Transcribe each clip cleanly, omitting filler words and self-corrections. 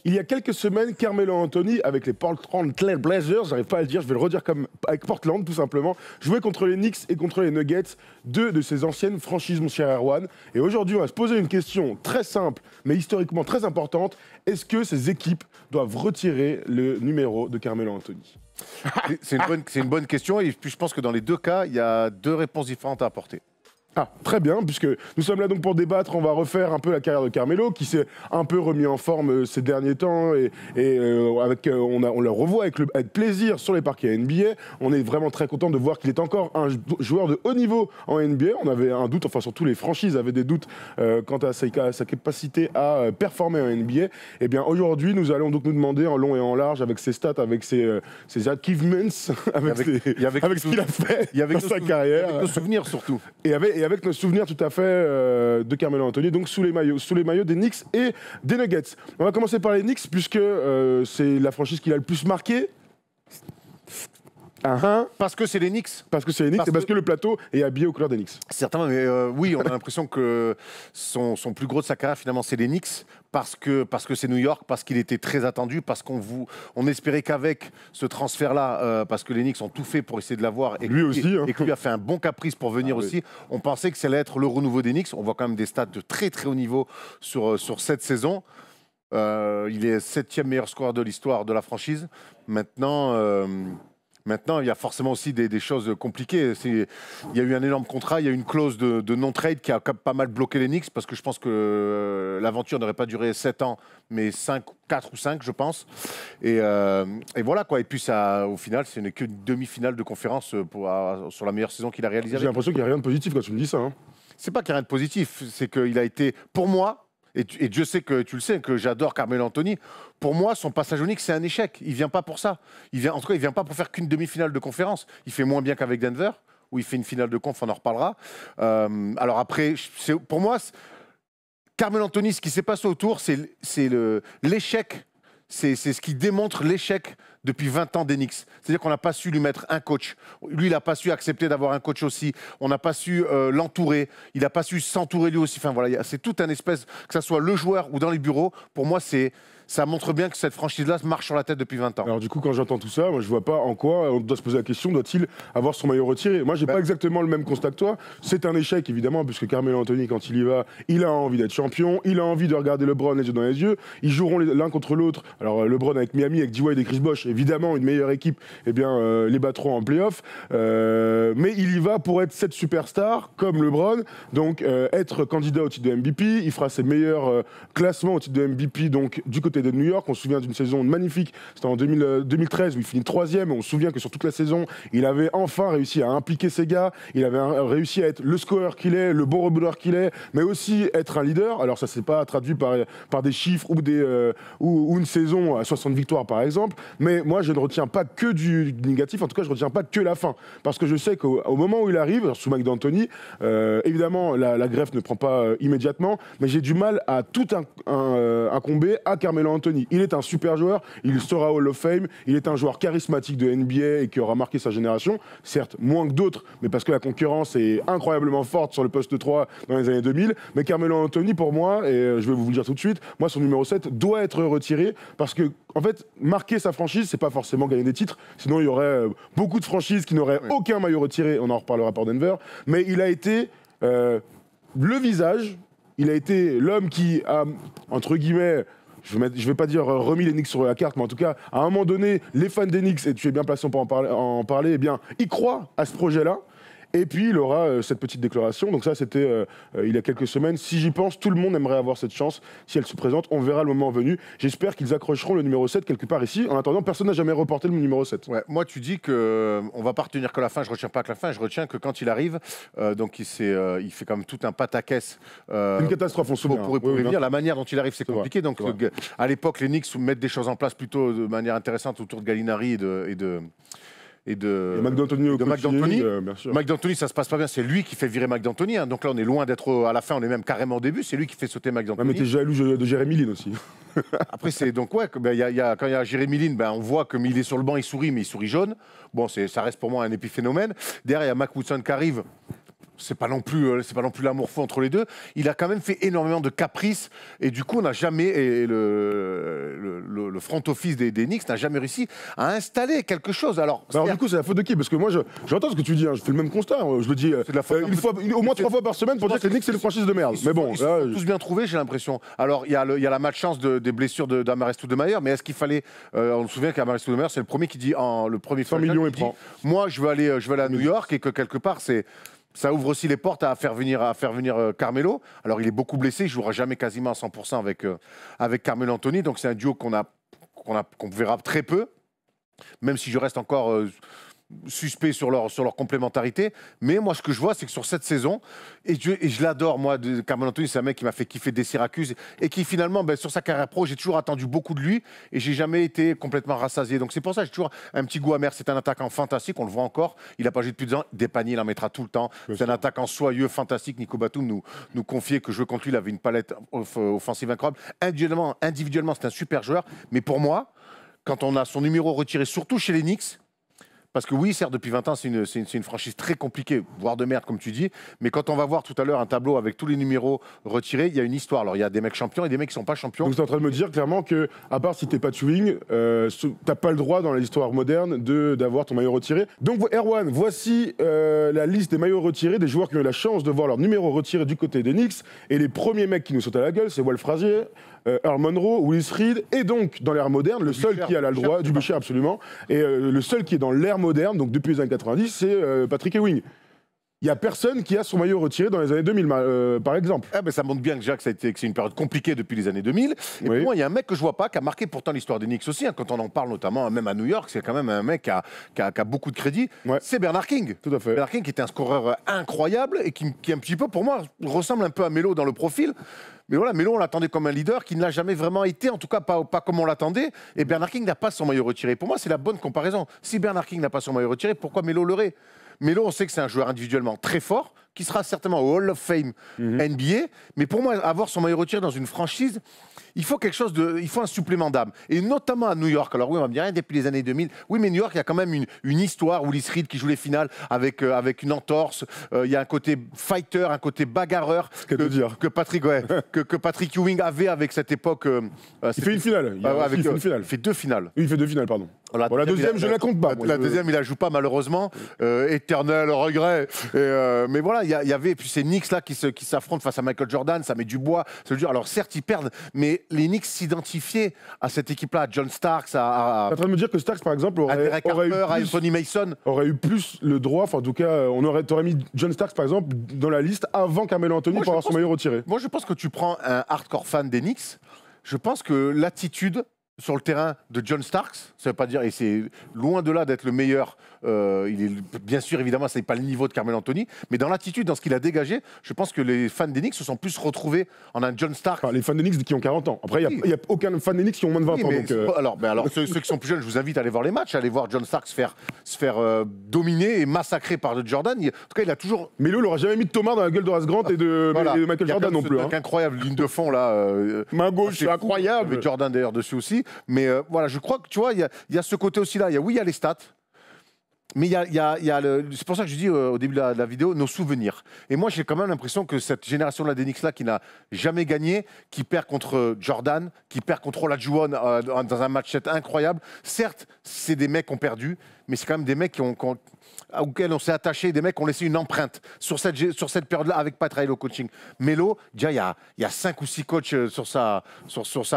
Il y a quelques semaines, Carmelo Anthony, avec les Portland Trail Blazers, j'arrive pas à le dire, je vais le redire comme avec Portland tout simplement, jouait contre les Knicks et contre les Nuggets, deux de ses anciennes franchises, mon cher Erwan. Et aujourd'hui, on va se poser une question très simple, mais historiquement très importante. Est-ce que ces équipes doivent retirer le numéro de Carmelo Anthony? C'est une bonne question, et puis je pense que dans les deux cas, il y a deux réponses différentes à apporter. Ah, très bien, puisque nous sommes là donc pour débattre, on va refaire un peu la carrière de Carmelo, qui s'est un peu remis en forme ces derniers temps, on le revoit avec plaisir sur les parquets NBA. On est vraiment très content de voir qu'il est encore un joueur de haut niveau en NBA. On avait un doute, enfin surtout les franchises avaient des doutes quant à sa capacité à performer en NBA. Eh bien aujourd'hui, nous allons donc nous demander en long et en large, avec ses stats, avec ses achievements, avec ce qu'il a fait dans sa carrière. Avec nos souvenirs surtout. Et avec nos souvenirs tout à fait de Carmelo Anthony, donc sous les maillots des Knicks et des Nuggets. On va commencer par les Knicks, puisque c'est la franchise qui l'a le plus marqué. Parce que c'est les Knicks. Parce que c'est les Knicks et parce que le plateau est habillé aux couleurs des Knicks. Certainement, mais oui, on a l'impression que son plus gros de sa carrière, finalement, c'est les Knicks. Parce que c'est New York, parce qu'il était très attendu, parce qu'on espérait qu'avec ce transfert-là, parce que les Knicks ont tout fait pour essayer de l'avoir, et lui aussi, et que lui a fait un bon caprice pour venir aussi, on pensait que ça allait être le renouveau des Knicks. On voit quand même des stats de très très haut niveau sur cette saison. Il est 7e meilleur scoreur de l'histoire de la franchise. Maintenant, il y a forcément aussi des choses compliquées. Il y a eu un énorme contrat, il y a eu une clause de non-trade qui a pas mal bloqué les Knicks, parce que je pense que l'aventure n'aurait pas duré 7 ans, mais 4 ou 5, je pense. Et voilà, quoi. Et puis, au final, ce n'est qu'une demi-finale de conférence sur la meilleure saison qu'il a réalisée. J'ai l'impression qu'il n'y a rien de positif quand tu me dis ça. Hein. C'est pas qu'il n'y a rien de positif, c'est qu'il a été, pour moi, et Dieu sait que tu le sais, que j'adore Carmelo Anthony. Pour moi, son passage au Knicks, c'est un échec. Il vient pas pour ça. En tout cas, il vient pas pour faire qu'une demi-finale de conférence. Il fait moins bien qu'avec Denver, où il fait une finale de conf, on en reparlera. Alors après, pour moi, Carmelo Anthony, ce qui s'est passé autour, c'est l'échec. C'est ce qui démontre l'échec depuis 20 ans des Knicks. C'est-à-dire qu'on n'a pas su lui mettre un coach. Lui, il n'a pas su accepter d'avoir un coach aussi. On n'a pas su l'entourer. Il n'a pas su s'entourer lui aussi. Enfin voilà, c'est tout un espèce, que ce soit le joueur ou dans les bureaux. Pour moi, ça montre bien que cette franchise-là marche sur la tête depuis 20 ans. Alors du coup, quand j'entends tout ça, moi je vois pas en quoi on doit se poser la question, doit-il avoir son maillot retiré? Moi, j'ai pas exactement le même constat que toi. C'est un échec, évidemment, puisque Carmelo Anthony, quand il y va, il a envie d'être champion, il a envie de regarder LeBron les yeux dans les yeux. Ils joueront l'un contre l'autre. Alors LeBron avec Miami, avec D-Wade et Chris Bosh, évidemment, une meilleure équipe, eh bien, les battront en play-off. Mais il y va pour être cette superstar, comme LeBron, donc être candidat au titre de MVP. Il fera ses meilleurs classements au titre de MVP, donc du côté de New York. On se souvient d'une saison magnifique, c'était en 2013 où il finit 3e. On se souvient que sur toute la saison, il avait enfin réussi à impliquer ses gars, il avait réussi à être le scoreur qu'il est, le bon rebondeur qu'il est, mais aussi être un leader. Alors ça s'est pas traduit par des chiffres ou une saison à 60 victoires par exemple, mais moi je ne retiens pas que du négatif, en tout cas je retiens pas que la fin, parce que je sais qu'au moment où il arrive, sous Mike D'Antoni, évidemment la greffe ne prend pas immédiatement, mais j'ai du mal à tout incomber à Carmelo Anthony. Il est un super joueur, il sera Hall of Fame, il est un joueur charismatique de NBA et qui aura marqué sa génération, certes moins que d'autres, mais parce que la concurrence est incroyablement forte sur le poste 3 dans les années 2000, mais Carmelo Anthony pour moi, et je vais vous le dire tout de suite, moi son numéro 7 doit être retiré, parce que en fait, marquer sa franchise, c'est pas forcément gagner des titres, sinon il y aurait beaucoup de franchises qui n'auraient aucun maillot retiré, on en reparlera pour Denver, mais il a été le visage, il a été l'homme qui a, entre guillemets, je vais pas dire remis les Knicks sur la carte, mais en tout cas, à un moment donné, les fans des Knicks, et tu es bien placé pour en parler, eh bien, ils croient à ce projet-là. Et puis, il aura cette petite déclaration. Donc ça, c'était il y a quelques semaines. Si j'y pense, tout le monde aimerait avoir cette chance. Si elle se présente, on verra le moment venu. J'espère qu'ils accrocheront le numéro 7 quelque part ici. En attendant, personne n'a jamais reporté le numéro 7. Ouais, moi, tu dis qu'on ne va pas retenir que la fin. Je ne retiens pas que la fin. Je retiens que quand il arrive, donc il fait quand même tout un pataquès. Une catastrophe, on se souvient. Pour revenir, la manière dont il arrive, c'est compliqué. Donc, à l'époque, les Knicks mettent des choses en place plutôt de manière intéressante autour de Gallinari et de Mike D'Antoni, bien sûr. Mike D'Antoni, ça se passe pas bien. C'est lui qui fait virer Mike D'Antoni. Hein. Donc là, on est loin d'être à la fin. On est même carrément au début. C'est lui qui fait sauter Mike D'Antoni. Ouais, mais t'es jaloux de Jérémy Lin aussi. Après, c'est donc quand il y a Jérémy Lin, on voit qu'il est sur le banc, il sourit, mais il sourit jaune. Bon, ça reste pour moi un épiphénomène. Derrière, il y a Mac Woodson qui arrive. c'est pas non plus l'amour fou entre les deux. Il a quand même fait énormément de caprices et du coup, on n'a jamais, et le front office des Knicks n'a jamais réussi à installer quelque chose. Alors du coup, c'est la faute de qui? Parce que moi, j'entends ce que tu dis, hein, je fais le même constat. Je le dis au moins 3 fois par semaine pour dire que les Knicks, c'est une franchise de merde. Mais bon, ils sont tous bien trouvés, j'ai l'impression. Alors, il y a la malchance des blessures d'Amar'e Stoudemire, mais est-ce qu'il fallait. On se souvient qu'Amar'e Stoudemire, c'est le premier qui dit, le premier 100 millions, il prend. Moi, je veux aller à New York et que quelque part, ça ouvre aussi les portes à faire venir Carmelo. Alors, il est beaucoup blessé, il ne jouera jamais quasiment à 100% avec Carmelo Anthony. Donc, c'est un duo qu'on verra très peu, même si je reste encore suspect sur leur complémentarité. Mais moi, ce que je vois, c'est que sur cette saison, et je l'adore, moi, Carmelo Anthony, c'est un mec qui m'a fait kiffer des Syracuse et qui, finalement, sur sa carrière pro, j'ai toujours attendu beaucoup de lui et j'ai jamais été complètement rassasié. Donc, c'est pour ça que j'ai toujours un petit goût amer. C'est un attaquant fantastique, on le voit encore. Il n'a pas joué depuis 2 ans. Des paniers, il en mettra tout le temps. C'est un attaquant soyeux, fantastique. Nico Batum nous confiait que jouer contre lui, il avait une palette offensive incroyable. Individuellement, c'est un super joueur. Mais pour moi, quand on a son numéro retiré, surtout chez les Knicks, parce que oui, certes, depuis 20 ans, c'est une franchise très compliquée, voire de merde, comme tu dis. Mais quand on va voir tout à l'heure un tableau avec tous les numéros retirés, il y a une histoire. Alors, il y a des mecs champions et des mecs qui ne sont pas champions. Donc, tu es en train de me dire clairement que, à part si tu n'es pas Ewing, tu n'as pas le droit dans l'histoire moderne d'avoir ton maillot retiré. Donc, Erwan, voici la liste des maillots retirés des joueurs qui ont eu la chance de voir leur numéro retiré du côté des Knicks. Et les premiers mecs qui nous sautent à la gueule, c'est Walt Frazier, Earl Monroe, Willis Reed, et donc, dans l'ère moderne, le seul qui a le droit, du Boucher absolument, et le seul qui est dans l'ère moderne, donc depuis les années 90, c'est Patrick Ewing. Il n'y a personne qui a son maillot retiré dans les années 2000, par exemple. Ah ben ça montre bien que Jacques, que c'est une période compliquée depuis les années 2000. Et pour moi, il y a un mec que je vois pas, qui a marqué pourtant l'histoire des Knicks aussi, hein, quand on en parle notamment, même à New York, c'est quand même un mec qui a beaucoup de crédit. Ouais. C'est Bernard King. Tout à fait. Bernard King qui était un scoreur incroyable et qui un petit peu, pour moi, ressemble un peu à Melo dans le profil. Mais voilà, Melo, on l'attendait comme un leader qui ne l'a jamais vraiment été, en tout cas pas comme on l'attendait. Et Bernard King n'a pas son maillot retiré. Pour moi, c'est la bonne comparaison. Si Bernard King n'a pas son maillot retiré, pourquoi Melo l'aurait? Melo, on sait que c'est un joueur individuellement très fort, qui sera certainement au Hall of Fame NBA. Mais pour moi, avoir son maillot retiré dans une franchise, il faut il faut un supplément d'âme. Et notamment à New York. Alors oui, on va me dire, depuis les années 2000. Oui, mais New York, il y a quand même une histoire. Willis Reed qui joue les finales avec une entorse. Il y a un côté fighter, un côté bagarreur que Patrick Ewing avait avec cette époque. Il fait une finale. Il fait 2 finales. Oui, il fait 2 finales, pardon. La deuxième, je ne la compte pas. La deuxième, il la joue pas malheureusement. Éternel regret. Mais voilà, il y avait puis ces Knicks là qui s'affrontent face à Michael Jordan, ça met du bois. C'est dur. Alors certes, ils perdent, mais les Knicks s'identifiaient à cette équipe-là, à John Starks, T'es en train de me dire que Starks, par exemple, à Derek Harper, à Anthony Mason, aurait eu plus le droit. Enfin, en tout cas, t'aurais mis John Starks, par exemple, dans la liste avant Carmelo Anthony pour avoir son maillot retiré. Moi, je pense que tu prends un hardcore fan des Knicks. Je pense que l'attitude sur le terrain de John Starks, ça veut pas dire, et c'est loin de là d'être le meilleur, il est bien sûr évidemment ça n'est pas le niveau de Carmelo Anthony, mais dans l'attitude, dans ce qu'il a dégagé, je pense que les fans des Knicks se sont plus retrouvés en un John Starks. Enfin, les fans des Knicks qui ont 40 ans. Après, il n'y a aucun fan des Knicks qui ont moins de 20 ans. Donc, alors ceux qui sont plus jeunes, je vous invite à aller voir les matchs, à aller voir John Starks se faire dominer et massacrer par Jordan. En tout cas, il a toujours... Melo n'aura jamais mis de Thomas dans la gueule de Horace Grant et de Michael Jordan non plus. Incroyable ligne de fond là. Main gauche, c'est incroyable. Avec Jordan d'ailleurs dessus aussi. Mais voilà, je crois que tu vois, il y a ce côté aussi là. Il y a les stats. Mais c'est pour ça que je dis au début de la vidéo, nos souvenirs. Et moi, j'ai quand même l'impression que cette génération de la Knicks là, qui n'a jamais gagné, qui perd contre Jordan, qui perd contre Olajuwon dans un match 7 incroyable. Certes, c'est des mecs qui ont perdu, mais c'est quand même des mecs auxquels on s'est attaché, des mecs qui ont laissé une empreinte sur cette période-là avec Pat Riley au coaching. Melo, déjà, il y a 5 ou 6 coachs sur sa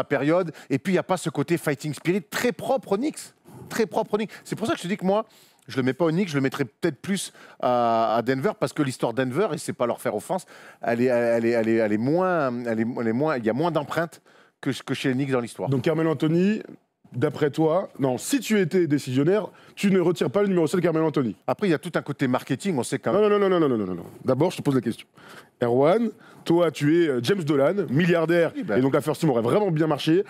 période. Et puis, il n'y a pas ce côté fighting spirit très propre aux Knicks. Très propre aux Knicks. C'est pour ça que je te dis que moi, je ne le mets pas au Knicks, je le mettrais peut-être plus à Denver, parce que l'histoire Denver, et c'est pas leur faire offense, il y a moins d'empreintes que chez les Knicks dans l'histoire. Donc Carmelo Anthony, d'après toi, non, si tu étais décisionnaire, tu ne retires pas le numéro 7 de Carmelo Anthony. Après, il y a tout un côté marketing, on sait quand même. Non. D'abord, je te pose la question. Erwan, toi, tu es James Dolan, milliardaire, et donc la first team aurait vraiment bien marché.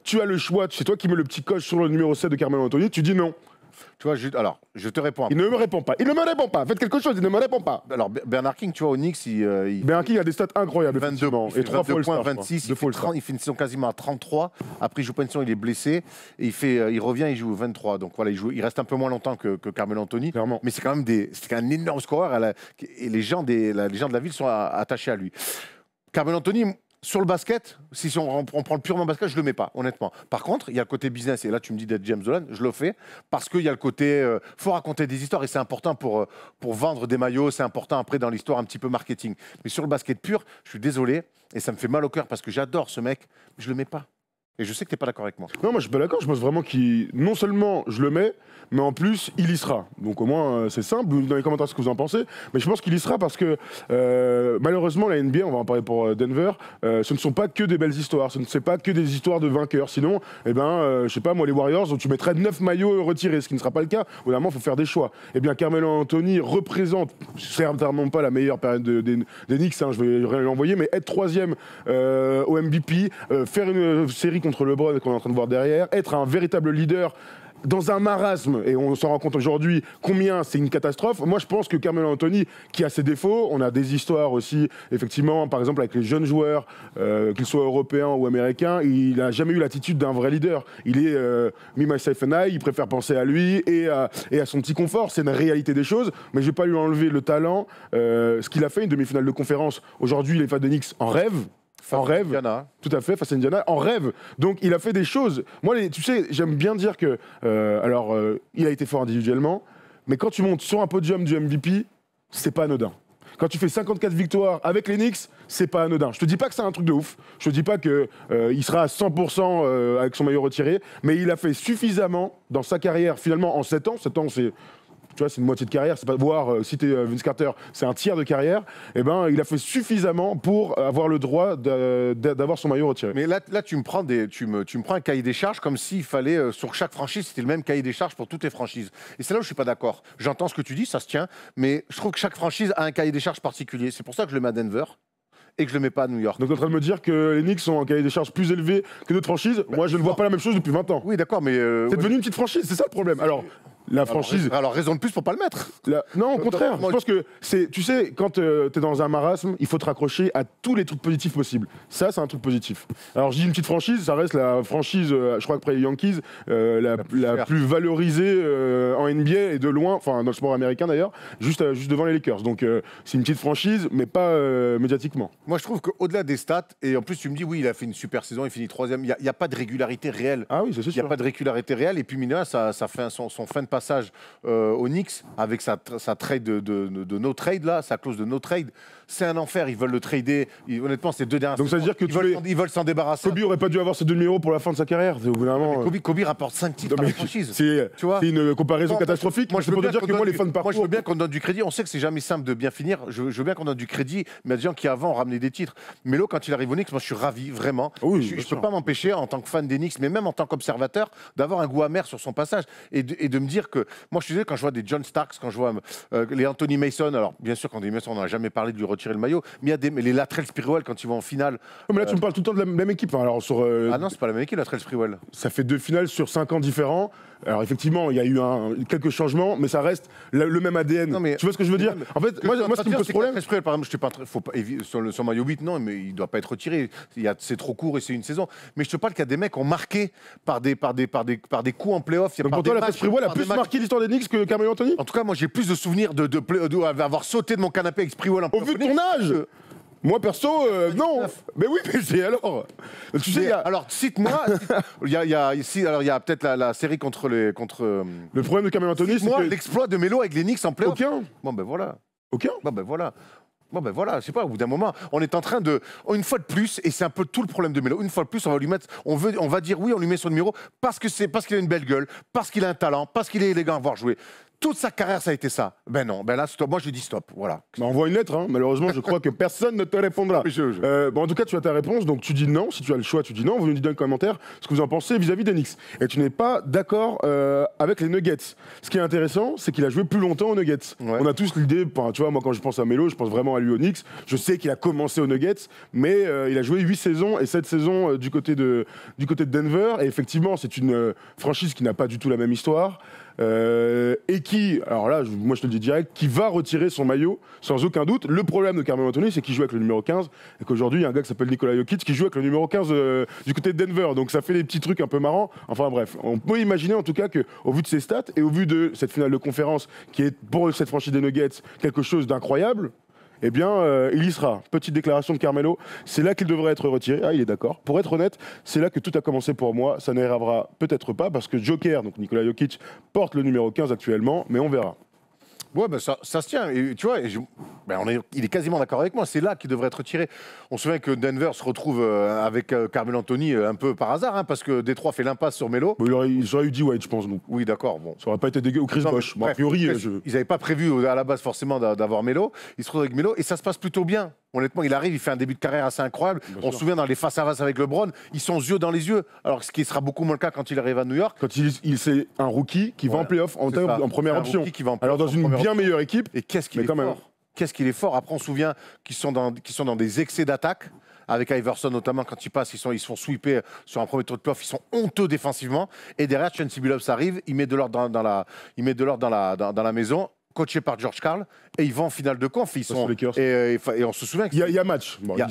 Tu as le choix, c'est toi qui mets le petit coche sur le numéro 7 de Carmelo Anthony, tu dis non. Tu vois, alors, je te réponds. Il ne me répond pas. Il ne me répond pas. Faites quelque chose, il ne me répond pas. Alors, Bernard King, tu vois, au Knicks, Bernard King a des stats incroyables. 22 et 3 fois 22 points, le 26, il fait une saison quasiment à 33. Après, il joue pas une saison, il est blessé. Et il revient, il joue 23. Donc voilà, il reste un peu moins longtemps que Carmelo Anthony. Clairement. Mais c'est quand même un énorme scoreur. Et les gens de la ville sont attachés à lui. Carmelo Anthony, sur le basket, si on prend le purement basket, je ne le mets pas, honnêtement. Par contre, il y a le côté business, et là tu me dis d'être James Dolan, je le fais, parce qu'il y a le côté, faut raconter des histoires, et c'est important pour vendre des maillots, c'est important après dans l'histoire un petit peu marketing. Mais sur le basket pur, je suis désolé, et ça me fait mal au cœur, parce que j'adore ce mec, mais je ne le mets pas. Et je sais que tu n'es pas d'accord avec moi. Non, moi je suis pas d'accord. Je pense vraiment qu'il. Non seulement je le mets, mais en plus il y sera. Donc au moins c'est simple. Vous dites dans les commentaires ce que vous en pensez. Mais je pense qu'il y sera parce que malheureusement la NBA, on va en parler pour Denver, ce ne sont pas que des belles histoires. Ce ne sont pas que des histoires de vainqueurs. Sinon, eh ben, je sais pas moi, les Warriors, où tu mettrais 9 maillots retirés, ce qui ne sera pas le cas. Au bout d'un moment, il faut faire des choix. Eh bien, Carmelo Anthony représente certainement pas la meilleure période des Knicks. Hein, je vais rien lui envoyer, mais être troisième au MVP, faire une série contre LeBron qu'on est en train de voir derrière, être un véritable leader dans un marasme, et on s'en rend compte aujourd'hui combien c'est une catastrophe. Moi, je pense que Carmelo Anthony, qui a ses défauts, on a des histoires aussi, effectivement, par exemple avec les jeunes joueurs, qu'ils soient européens ou américains, il n'a jamais eu l'attitude d'un vrai leader. Il est me, myself and I, il préfère penser à lui et à son petit confort. C'est une réalité des choses, mais je ne vais pas lui enlever le talent. Ce qu'il a fait, une demi-finale de conférence, aujourd'hui, les fans de Knicks en rêvent. En rêve, Indiana. Tout à fait, face à Indiana, en rêve. Donc il a fait des choses. Moi, tu sais, j'aime bien dire que, il a été fort individuellement, mais quand tu montes sur un podium du MVP, c'est pas anodin. Quand tu fais 54 victoires avec les Knicks, c'est pas anodin. Je te dis pas que c'est un truc de ouf. Je te dis pas que il sera à 100% avec son maillot retiré, mais il a fait suffisamment dans sa carrière, finalement en 7 ans. 7 ans, tu vois, c'est une moitié de carrière, c'est pas voir si t'es Vince Carter, c'est un tiers de carrière. Eh ben, il a fait suffisamment pour avoir le droit d'avoir son maillot retiré. Mais là tu me prends un cahier des charges comme s'il fallait sur chaque franchise, c'était le même cahier des charges pour toutes les franchises. Et c'est là où je suis pas d'accord. J'entends ce que tu dis, ça se tient, mais je trouve que chaque franchise a un cahier des charges particulier. C'est pour ça que je le mets à Denver et que je le mets pas à New York. Donc tu es en train de me dire que les Knicks ont un cahier des charges plus élevé que d'autres franchises. Moi, je ne vois pas la même chose depuis 20 ans. Oui, d'accord, mais c'est devenu une petite franchise, c'est ça le problème. Alors, la franchise. Alors, raison de plus pour pas le mettre. Non, au contraire. Je pense que tu sais, quand tu es dans un marasme, il faut te raccrocher à tous les trucs positifs possibles. Ça, c'est un truc positif. Alors, je dis une petite franchise, ça reste la franchise, je crois qu'après les Yankees, la plus valorisée en NBA et de loin, enfin, dans le sport américain d'ailleurs, juste devant les Lakers. Donc, c'est une petite franchise, mais pas médiatiquement. Moi, je trouve qu'au-delà des stats, et en plus, tu me dis, oui, il a fait une super saison, il finit troisième, il n'y a pas de régularité réelle. Ah oui, c'est sûr. Il n'y a pas de régularité réelle. Et puis, Mina, ça fait son fin de passage au Knicks avec sa trade de no trade, là, sa clause de no trade. C'est un enfer. Ils veulent le trader. Honnêtement, c'est 2 dernières. Donc, ça veut dire que ils veulent s'en débarrasser. Kobe aurait pas dû avoir ces 2 numéros pour la fin de sa carrière. Kobe rapporte 5 titres par la franchise. C'est une comparaison catastrophique. Moi, je veux bien dire que moi, les fans de parcours. Moi, je veux bien qu'on donne du crédit. On sait que c'est jamais simple de bien finir. Je veux bien qu'on donne du crédit. Mais il y a des gens qui avant ont ramené des titres. Melo, quand il arrive au Knicks, moi, je suis ravi, vraiment. Oui, je peux pas m'empêcher, en tant que fan des Knicks, mais même en tant qu'observateur, d'avoir un goût amer sur son passage et de me dire que moi, je suis désolé, quand je vois des John Starks, quand je vois les Anthony Mason. Alors, bien sûr, quand Anthony Mason, on n'a jamais parlé de lui retirer le maillot. Mais il y a les Latrell Sprewell quand ils vont en finale. Mais là, tu me parles tout le temps de la même équipe. Enfin, alors, Ah non, c'est pas la même équipe, Latrell Sprewell. Ça fait 2 finales sur 5 ans différents. Alors effectivement, il y a eu quelques changements, mais ça reste le même ADN. Non, tu vois ce que je veux dire? En fait, moi ce qui me pose problème... Par exemple, faut pas, sur maillot 8, non, mais il ne doit pas être retiré. C'est trop court et c'est une saison. Mais je te parle qu'il y a des mecs qui ont marqué par des coups en play-off. Donc pour toi, la Sprewell a plus marqué l'histoire des Knicks que Carmelo Anthony? En tout cas, moi j'ai plus de souvenirs d'avoir sauté de mon canapé avec Sprewell en Au vu de ton âge. Moi perso, non. Mais oui, mais c'est alors. Tu sais, alors cite-moi. Il y a peut-être la série contre. Le problème de Carmelo Anthony, c'est que l'exploit de Melo avec les Knicks en play-off. Aucun. Bon ben voilà. Aucun. Bon ben voilà. Bon ben voilà, je sais pas, au bout d'un moment, on est en train de, une fois de plus, et c'est un peu tout le problème de Melo, une fois de plus, on va lui mettre, on va dire oui, on lui met son numéro parce qu'il a une belle gueule, parce qu'il a un talent, parce qu'il est élégant à voir jouer. Toute sa carrière, ça a été ça. Ben non, ben là, stop. Moi, je dis stop. Voilà. Envoie une lettre. Hein. Malheureusement, je crois que personne ne te répondra. Bon, en tout cas, tu as ta réponse. Donc, tu dis non. Si tu as le choix, tu dis non. Vous nous dites dans les commentaires ce que vous en pensez vis-à-vis des Knicks. Et tu n'es pas d'accord avec les Nuggets. Ce qui est intéressant, c'est qu'il a joué plus longtemps aux Nuggets. Ouais. On a tous l'idée. Tu vois, moi, quand je pense à Melo, je pense vraiment à lui aux Knicks. Je sais qu'il a commencé aux Nuggets, mais il a joué 8 saisons et 7 saisons du côté de Denver. Et effectivement, c'est une franchise qui n'a pas du tout la même histoire. et qui, alors là, moi je te le dis direct, qui va retirer son maillot sans aucun doute. Le problème de Carmelo Anthony, c'est qu'il joue avec le numéro 15 et qu'aujourd'hui, il y a un gars qui s'appelle Nikola Jokic qui joue avec le numéro 15 du côté de Denver. Donc ça fait des petits trucs un peu marrants. Enfin bref, on peut imaginer en tout cas qu'au vu de ses stats et au vu de cette finale de conférence qui est pour cette franchise des Nuggets quelque chose d'incroyable, eh bien, il y sera. Petite déclaration de Carmelo, c'est là qu'il devrait être retiré. Ah, il est d'accord. Pour être honnête, c'est là que tout a commencé pour moi. Ça n'arrivera peut-être pas parce que Joker, donc Nikola Jokic, porte le numéro 15 actuellement, mais on verra. Ouais, ben ça se tient. Et tu vois, il est quasiment d'accord avec moi. C'est là qu'il devrait être retiré. On se souvient que Denver se retrouve avec Carmelo Anthony un peu par hasard, hein, parce que Détroit fait l'impasse sur Melo. Bon, il aurait eu D-Wade, je pense. Donc. Oui, d'accord. Bon. Ça aurait pas été dégueu. Ou Chris Bosh. Bon, a priori, ils n'avaient pas prévu à la base forcément d'avoir Melo. Ils se retrouvent avec Melo et ça se passe plutôt bien. Honnêtement, il arrive, il fait un début de carrière assez incroyable. On se souvient dans les face-à-face avec LeBron, ils sont yeux dans les yeux. Alors, ce qui sera beaucoup moins le cas quand il arrive à New York. Quand c'est un rookie qui va en playoff en première option. Alors, dans une bien meilleure équipe. Et qu'est-ce qu'il est fort. Qu'est-ce qu'il est fort. Après, on se souvient qu'ils sont dans des excès d'attaque. Avec Iverson notamment, quand ils passent, ils se font sweeper sur un premier tour de playoff, ils sont honteux défensivement. Et derrière, Chauncey Billups arrive, il met de l'ordre dans la maison. Coaché par George Karl, et ils vont en finale de conf. Et on se souvient qu'il y a match. Bon, il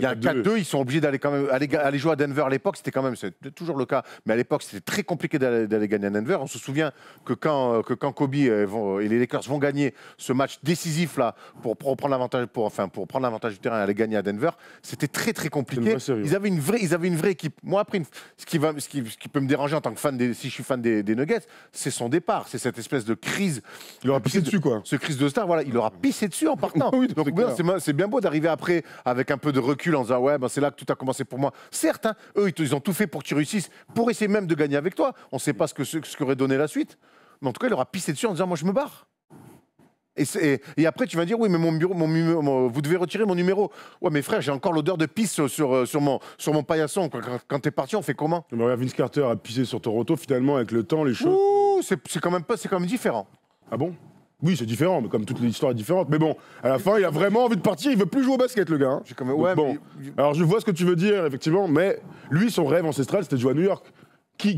y a 4-2, ils sont obligés d'aller quand même aller jouer à Denver à l'époque. C'était quand même, c'est toujours le cas, mais à l'époque c'était très compliqué d'aller gagner à Denver. On se souvient que quand Kobe et les Lakers vont gagner ce match décisif là pour prendre l'avantage du terrain et aller gagner à Denver, c'était très très compliqué. Ils avaient une vraie équipe. Moi après, ce qui peut me déranger en tant que fan si je suis fan des Nuggets, c'est son départ, c'est cette espèce de crise. Il aura pissé dessus quoi. Ce crise de star, voilà, il aura pissé dessus en partant. Oui, donc c'est bien beau d'arriver après avec un peu de recul en disant ouais, ben, c'est là que tout a commencé pour moi. Certes, hein, eux ils ont tout fait pour que tu réussisses, pour essayer même de gagner avec toi. On ne sait pas ce qu'aurait donné la suite, mais en tout cas il aura pissé dessus en disant moi je me barre. Et après tu vas dire oui mais vous devez retirer mon numéro. Ouais mais frère, j'ai encore l'odeur de pisse sur mon paillasson. Quand t'es parti, on fait comment? Vince Carter a pissé sur Toronto finalement avec le temps, les choses. Ouh, c'est quand même différent. Ah bon? Oui, c'est différent, mais comme toute l'histoire est différente. Mais bon, à la fin, il a vraiment envie de partir, il veut plus jouer au basket, le gars. Hein. Bon. Alors je vois ce que tu veux dire, effectivement, mais lui, son rêve ancestral, c'était de jouer à New York.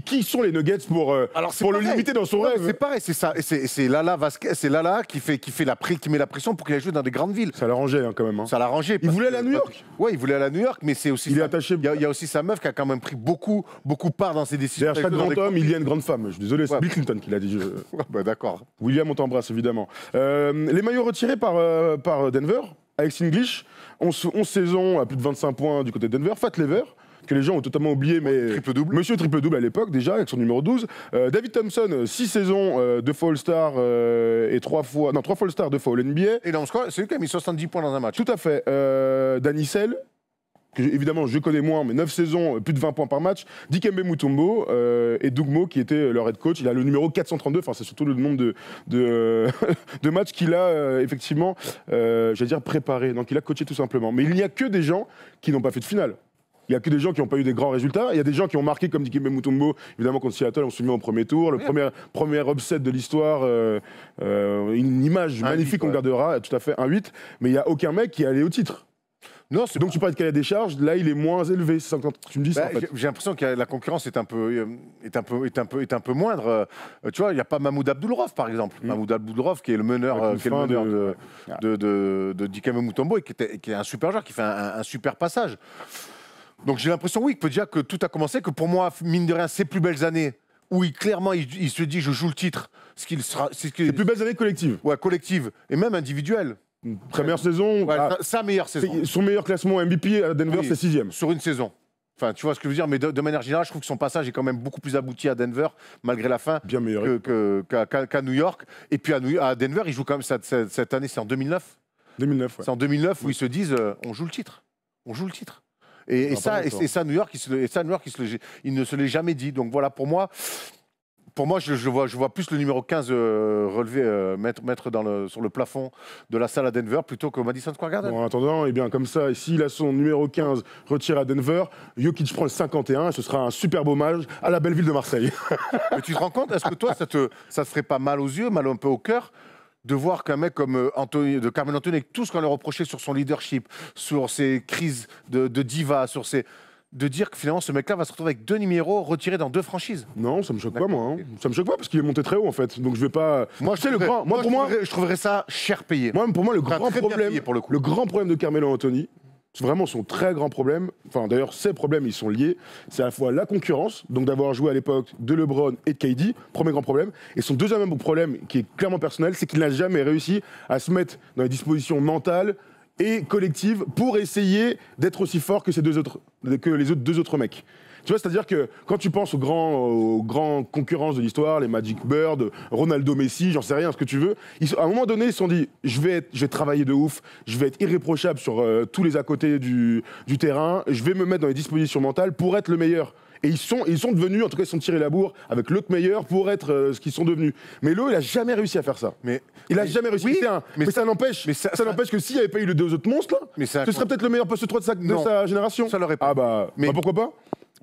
Qui sont les Nuggets pour le limiter dans son rêve? C'est pareil, c'est ça. C'est Lala Vasquez, c'est Lala qui met la pression pour qu'il aille jouer dans des grandes villes. Ça l'arrangeait hein, quand même. Hein. Ça l'arrangeait. Il voulait aller à New York. Ouais, il voulait aller à New York, mais c'est aussi. Il est attaché. Il y a aussi sa meuf qui a quand même pris beaucoup part dans ses décisions. Derrière chaque grand homme, il y a une grande femme. Je suis désolé, c'est Bill Clinton qui l'a dit. Bah, d'accord. William, on t'embrasse évidemment. Les maillots retirés par Denver, Alex English, 11 saisons à plus de 25 points du côté de Denver. Fat Lever, que les gens ont totalement oublié, mais triple-double. Monsieur triple-double à l'époque déjà, avec son numéro 12. David Thompson, 6 saisons, 2 fois All-Star et 3 fois All-Star, 2 fois All-NBA. Et dans ce cas, c'est lui qui a mis 70 points dans un match. Tout à fait. Danny Sell, que évidemment je connais moins, mais 9 saisons, plus de 20 points par match. Dikembe Mutombo et Doug Moe, qui était leur head coach. Il a le numéro 432, enfin c'est surtout le nombre de matchs qu'il a effectivement, j'allais dire préparé, donc il a coaché tout simplement. Mais il n'y a que des gens qui n'ont pas fait de finale. Il n'y a que des gens qui n'ont pas eu des grands résultats. Il y a des gens qui ont marqué comme Dikembe Mutombo, évidemment contre Seattle, on se souvient au premier tour, le premier upset de l'histoire, une image magnifique qu'on gardera, tout à fait, un 8. Mais il n'y a aucun mec qui est allé au titre. Non, donc tu parlais de cahier des charges, là il est moins élevé. Tu me dis ça en fait. J'ai l'impression que la concurrence est un peu moindre. Tu vois, il n'y a pas Mahmoud Abdul-Rauf par exemple. Mahmoud Abdul-Rauf qui est le meneur, de Dikembe Mutombo et qui est un super joueur, qui fait un super passage. Donc j'ai l'impression, oui, que tout a commencé, que pour moi, mine de rien, ses plus belles années, où clairement il se dit je joue le titre. Ses plus belles années collectives. Ouais, collectives et même individuelles. Première saison. Ouais, sa meilleure saison. Son meilleur classement MVP à Denver, c'est 6e. Sur une saison. Enfin, tu vois ce que je veux dire, mais de manière générale, je trouve que son passage est quand même beaucoup plus abouti à Denver, malgré la fin, bien meilleur qu'à New York. Et puis à Denver, il joue quand même cette année, c'est en 2009. 2009, ouais. C'est en 2009 où ils se disent on joue le titre. On joue le titre. Et ça, New York, il ne se l'est jamais dit. Donc voilà, pour moi, je vois plus le numéro 15 relevé, mettre sur le plafond de la salle à Denver plutôt qu'au Madison Square Garden. Bon, en attendant, eh bien, comme ça, s'il a son numéro 15 retiré à Denver, Jokic prend le 51 et ce sera un superbe hommage à la belle ville de Marseille. Mais tu te rends compte, est-ce que toi, ça te ferait pas mal aux yeux, mal un peu au cœur de voir qu'un mec comme Carmelo Anthony, avec tout ce qu'on lui reprochait sur son leadership, sur ses crises de diva, sur ses... de dire que finalement ce mec-là va se retrouver avec 2 numéros retirés dans 2 franchises? Non, ça me choque pas, moi. Hein. Ça me choque pas parce qu'il est monté très haut, en fait. Donc je vais pas. Moi, je trouverais ça cher payé. Pour moi, le Enfin, grand très bien problème, payé, pour le coup. le grand problème de Carmelo Anthony, c'est vraiment son très grand problème. Enfin, d'ailleurs, ces problèmes, ils sont liés. C'est à la fois la concurrence, donc d'avoir joué à l'époque de LeBron et de KD, premier grand problème. Et son deuxième problème, qui est clairement personnel, c'est qu'il n'a jamais réussi à se mettre dans les dispositions mentales et collectives pour essayer d'être aussi fort que les deux autres mecs. Tu vois, c'est-à-dire que quand tu penses aux grands concurrences de l'histoire, les Magic Bird, Ronaldo, Messi, j'en sais rien, ce que tu veux, à un moment donné, ils se sont dit, je vais travailler de ouf, je vais être irréprochable sur tous les à côté du terrain, je vais me mettre dans les dispositions mentales pour être le meilleur. Et ils sont devenus, en tout cas, ils sont tirés la bourre avec l'autre meilleur pour être ce qu'ils sont devenus. Mais Lo, il a jamais réussi à faire ça. Il a jamais réussi. Oui, mais ça n'empêche que s'il n'y avait pas eu les deux autres monstres, là, ce serait peut-être le meilleur poste 3 de sa génération. Ça l'aurait pas. Ah bah pourquoi pas?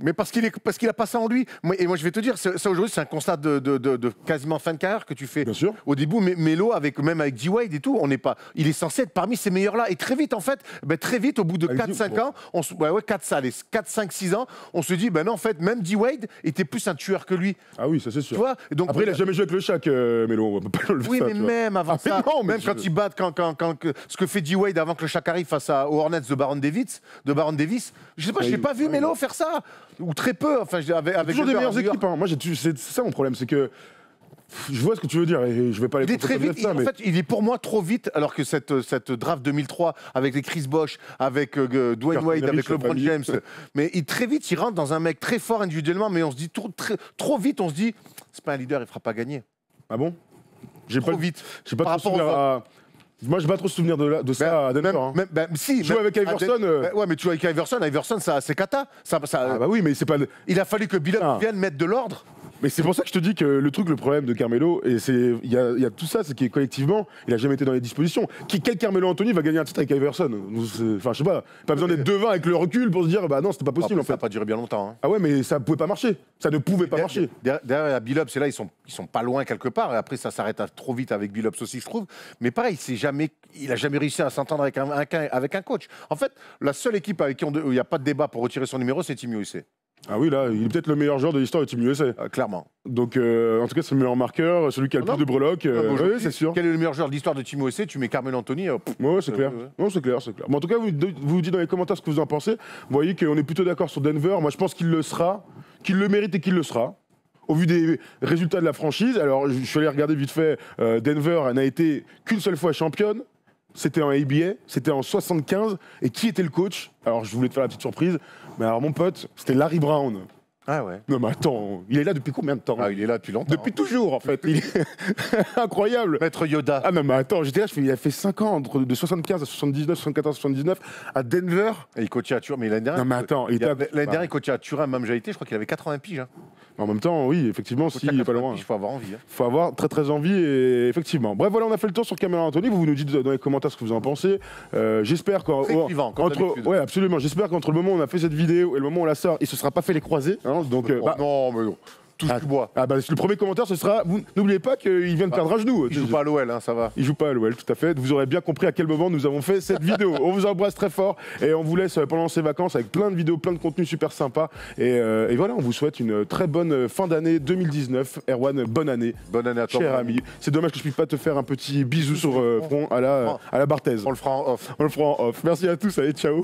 Mais parce qu'il a pas ça en lui. Et moi, je vais te dire, ça aujourd'hui, c'est un constat de quasiment fin de carrière que tu fais. Bien sûr. Au début, Melo, même avec D-Wade et tout, il est censé être parmi ces meilleurs-là. Et très vite, en fait, très vite, au bout de 4-5 ans, 4, 5, 6 ans, on se dit, non, en fait, même D-Wade était plus un tueur que lui. Ah oui, ça c'est sûr. Tu vois. Et donc, après, il a jamais joué avec le Shaq, Melo. On peut pas le faire. Oui, mais même avant ça, même quand il bat, ce que fait D-Wade avant que le Shaq arrive face aux Hornets de Baron Davis, je sais pas, je l'ai pas vu Melo faire ça. Ou très peu, enfin, avec toujours des meilleures équipes. Hein. Moi, c'est ça mon problème, c'est que je vois ce que tu veux dire et je vais pas les. Il est très vite. En fait, il est pour moi trop vite, alors que cette draft 2003 avec les Chris Bosh, avec Dwayne Wade, avec LeBron James, mais très vite, il rentre dans un mec très fort individuellement, mais on se dit trop vite, on se dit, c'est pas un leader, il fera pas gagner. Ah bon? Trop vite. J'ai pas trop souvenir à. Moi, je n'ai pas trop souvenir de ça à Denver. Si, jouer avec Iverson. Ouais, mais tu joues avec Iverson, c'est cata. Ah bah oui, mais c'est pas. Il a fallu que Billups vienne mettre de l'ordre. Mais c'est pour ça que je te dis que le problème de Carmelo, et il y a tout ça, c'est qu'il collectivement, il a jamais été dans les dispositions. Quel Carmelo Anthony va gagner un titre avec Iverson? Enfin, je sais pas besoin d'être devin avec le recul pour se dire, bah non, c'était pas possible. Après, en fait. Ça n'a pas duré bien longtemps. Hein. Ah ouais, mais ça pouvait pas marcher. Ça ne pouvait pas marcher. Derrière Billups, et là, ils sont pas loin quelque part. Et après, ça s'arrête trop vite avec Billups aussi, je trouve. Mais pareil, il a jamais réussi à s'entendre avec un coach. En fait, la seule équipe avec qui il n'y a pas de débat pour retirer son numéro, c'est Team USA. Ah oui, là, il est peut-être le meilleur joueur de l'histoire de Team USA. Clairement. Donc, en tout cas, c'est le meilleur marqueur, celui qui a le plus de breloques. Oui, c'est sûr. Quel est le meilleur joueur de l'histoire de Team USA? Tu mets Carmelo Anthony. Ouais, c'est clair. Non, c'est clair. Bon, en tout cas, vous dites dans les commentaires ce que vous en pensez. Vous voyez qu'on est plutôt d'accord sur Denver. Moi, je pense qu'il le sera, qu'il le mérite et qu'il le sera. Au vu des résultats de la franchise, alors je suis allé regarder vite fait, Denver n'a été qu'une seule fois championne. C'était en ABA, c'était en 75. Et qui était le coach? Alors, je voulais te faire la petite surprise. Mais alors, mon pote, c'était Larry Brown. Ah ouais. Non, mais attends, il est là depuis combien de temps? Ah, il est là depuis longtemps. Depuis toujours, en fait. Il est incroyable. Maître Yoda. Ah non, mais attends, j'étais là, il a fait 5 ans, de 75 à 79, 74 à 79, à Denver. Et il coachait à Turin. Mais l'année dernière, non, mais attends, l'année dernière, il coachait à Turin, même j'avais je crois qu'il avait 80 piges. Hein. En même temps, oui, effectivement, s'il n'est pas loin. Il faut avoir envie. Il faut avoir très très envie, et effectivement. Bref, voilà, on a fait le tour sur Carmelo Anthony. Vous nous dites dans les commentaires ce que vous en pensez. J'espère ouais, absolument. J'espère qu'entre le moment où on a fait cette vidéo et le moment où on la sort, il ne se sera pas fait les croisés. Hein, donc, non, mais non. Touche du bois. Ah bah, le premier commentaire, ce sera. N'oubliez pas qu'il vient de perdre un genou. Il joue pas à l'OL, hein, ça va. Il joue pas à l'OL, tout à fait. Vous aurez bien compris à quel moment nous avons fait cette vidéo. On vous embrasse très fort et on vous laisse pendant ces vacances avec plein de vidéos, plein de contenus super sympas. Et voilà, on vous souhaite une très bonne fin d'année 2019. Erwan, bonne année. Bonne année à toi. Cher ami. C'est dommage que je puisse pas te faire un petit bisou sur front à la Barthez. On le fera en off. On le fera en off. Merci à tous, allez, ciao.